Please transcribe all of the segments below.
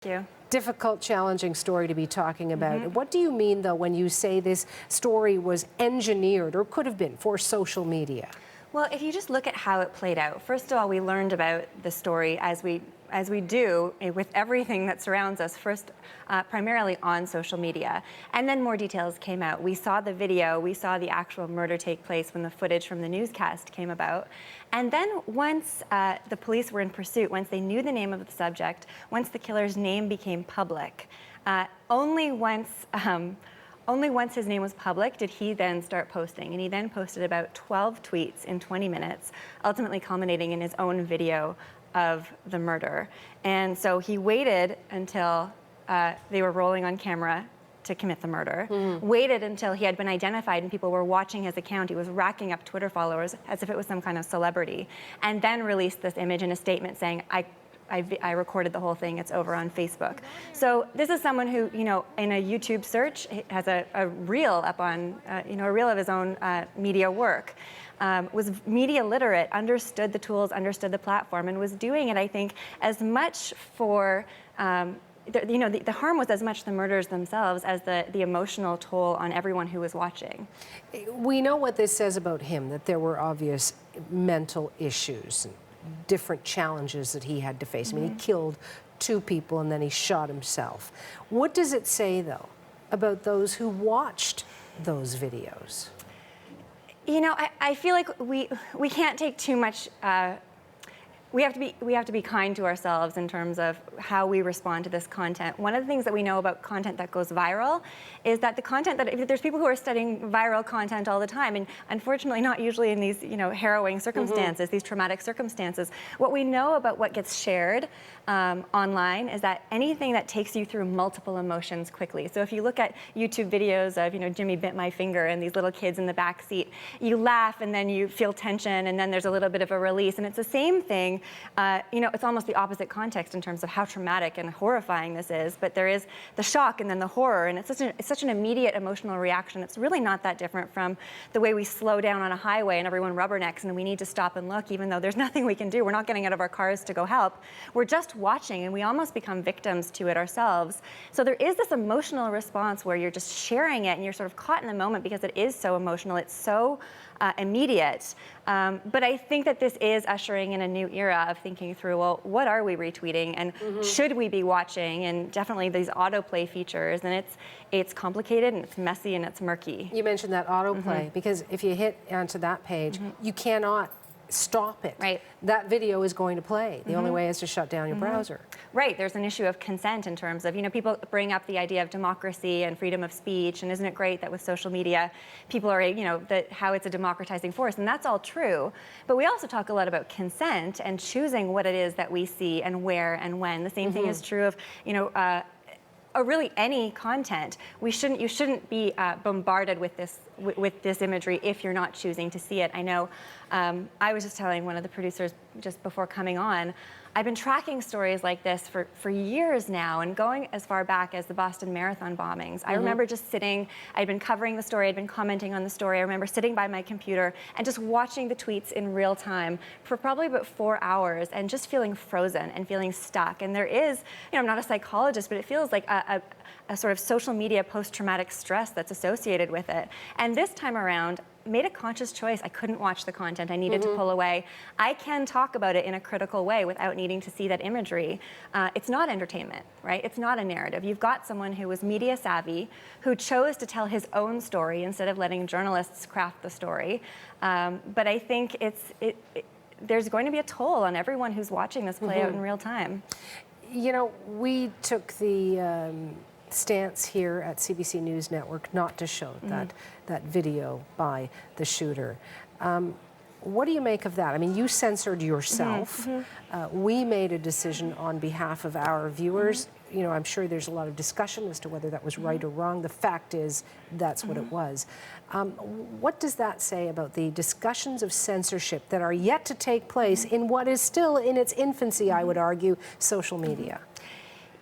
Thank you. Difficult, challenging story to be talking about. What do you mean, though, when you say this story was engineered or could have been for social media? Well, if you just look at how it played out, first of all, we learned about the story as we do with everything that surrounds us, first primarily on social media. And then more details came out. We saw the video, we saw the actual murder take place when the footage from the newscast came about. And then once the police were in pursuit, once they knew the name of the subject, once the killer's name became public, only once his name was public did he then start posting. And he then posted about 12 tweets in 20 minutes, ultimately culminating in his own video of the murder. And so he waited until they were rolling on camera to commit the murder, waited until he had been identified and people were watching his account. He was racking up Twitter followers as if it was some kind of celebrity, and then released this image in a statement saying, I recorded the whole thing, it's over on Facebook. So this is someone who, you know, in a YouTube search has a reel up on, a reel of his own media work. Was media literate, understood the tools, understood the platform, and was doing it, I think, as much for, the harm was as much the murders themselves as the emotional toll on everyone who was watching. We know what this says about him, that there were obvious mental issues, different challenges that he had to face. I mean, he killed 2 people and then he shot himself. What does it say, though, about those who watched those videos? You know, I feel like we can't take too much. We have to be kind to ourselves in terms of how we respond to this content. One of the things that we know about content that goes viral is that the content that there's people who are studying viral content all the time, and unfortunately not usually in these harrowing circumstances, these traumatic circumstances. What we know about what gets shared online is that anything that takes you through multiple emotions quickly. So if you look at YouTube videos of Jimmy bit my finger and these little kids in the back seat, you laugh and then you feel tension and then there's a little bit of a release, and it's the same thing. It's almost the opposite context in terms of how traumatic and horrifying this is, but there is the shock and then the horror, and it's such an immediate emotional reaction. It's really not that different from the way we slow down on a highway and everyone rubbernecks and we need to stop and look, even though there's nothing we can do. We're not getting out of our cars to go help. We're just watching, and we almost become victims to it ourselves. So there is this emotional response where you're just sharing it and you're sort of caught in the moment because it is so emotional. It's so immediate. But I think that this is ushering in a new era of thinking through, well, what are we retweeting and should we be watching? And definitely these autoplay features, and it's complicated and it's messy and it's murky. You mentioned that autoplay because if you hit onto that page, you cannot stop it. Right. That video is going to play. The only way is to shut down your browser. Right. There's an issue of consent in terms of, people bring up the idea of democracy and freedom of speech, and isn't it great that with social media, people are, how it's a democratizing force, and that's all true. But we also talk a lot about consent and choosing what it is that we see and where and when. The same thing is true of, or really any content. You shouldn't be bombarded with this imagery if you're not choosing to see it. I know I was just telling one of the producers just before coming on, I've been tracking stories like this for years now, and going as far back as the Boston Marathon bombings. I remember just sitting, I'd been covering the story, I'd been commenting on the story. I remember sitting by my computer and just watching the tweets in real time for probably about 4 hours and just feeling frozen and feeling stuck. And there is, I'm not a psychologist, but it feels like a sort of social media post-traumatic stress that's associated with it. And this time around, made a conscious choice. I couldn't watch the content. I needed to pull away. I can talk about it in a critical way without needing to see that imagery. It's not entertainment, right? It's not a narrative. You've got someone who was media savvy, who chose to tell his own story instead of letting journalists craft the story. But I think there's going to be a toll on everyone who's watching this play out in real time. We took the stance here at CBC News Network not to show that video by the shooter. What do you make of that? I mean, you censored yourself. We made a decision on behalf of our viewers. I'm sure there's a lot of discussion as to whether that was right or wrong. The fact is, that's what it was. What does that say about the discussions of censorship that are yet to take place in what is still in its infancy, I would argue, social media?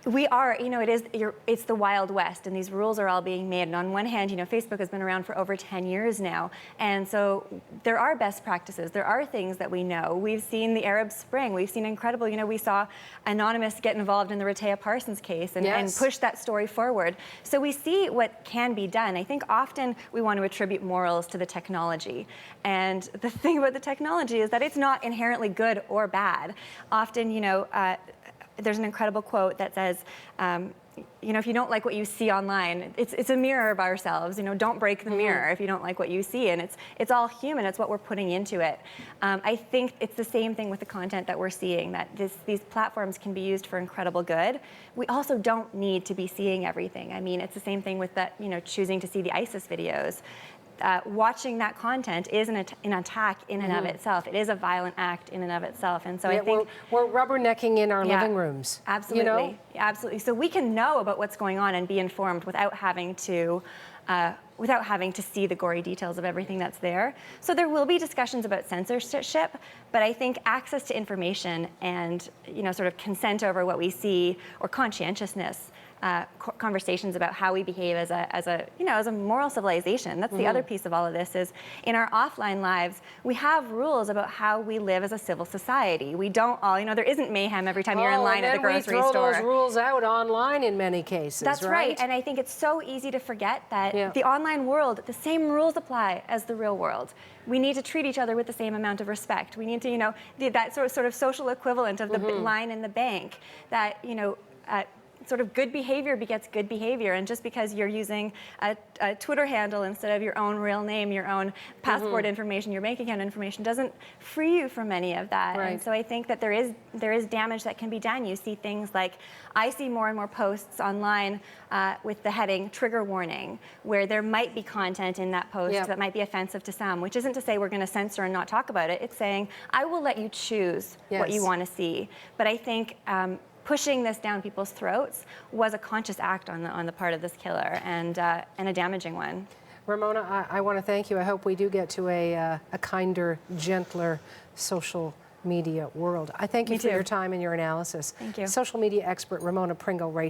We are, it's the Wild West, and these rules are all being made. And on one hand, Facebook has been around for over 10 years now. And so there are best practices. There are things that we know. We've seen the Arab Spring. We've seen incredible, we saw Anonymous get involved in the Rehtaeh Parsons case and push that story forward. So we see what can be done. I think often we want to attribute morals to the technology. And the thing about the technology is that it's not inherently good or bad. Often, there's an incredible quote that says, if you don't like what you see online, it's a mirror of ourselves. Don't break the mirror if you don't like what you see. And it's all human. It's what we're putting into it. I think it's the same thing with the content that we're seeing, that these platforms can be used for incredible good. We also don't need to be seeing everything. I mean, it's the same thing with that, choosing to see the ISIS videos. Watching that content is an attack in and of itself. It is a violent act in and of itself. And so I think we're rubbernecking in our living rooms. Absolutely, absolutely. So we can know about what's going on and be informed without having to see the gory details of everything that's there. So there will be discussions about censorship, but I think access to information and sort of consent over what we see, or conscientiousness, conversations about how we behave as a moral civilization. That's the other piece of all of this, is in our offline lives, we have rules about how we live as a civil society. We don't all, there isn't mayhem every time you're in line at the grocery store. We throw those rules out online in many cases. That's right. And I think it's so easy to forget that the online world, the same rules apply as the real world. We need to treat each other with the same amount of respect. We need to, that sort of social equivalent of the line in the bank, that, sort of good behavior begets good behavior. And just because you're using a Twitter handle instead of your own real name, your own passport information, your bank account information, doesn't free you from any of that. Right. And so I think that there is damage that can be done. You see things like, I see more and more posts online with the heading trigger warning, where there might be content in that post that might be offensive to some, which isn't to say we're going to censor and not talk about it. It's saying, I will let you choose what you want to see. But I think pushing this down people's throats was a conscious act on the part of this killer, and a damaging one. Ramona, I want to thank you. I hope we do get to a kinder, gentler social media world. I thank you for your time and your analysis. Thank you. Social media expert Ramona Pringle, right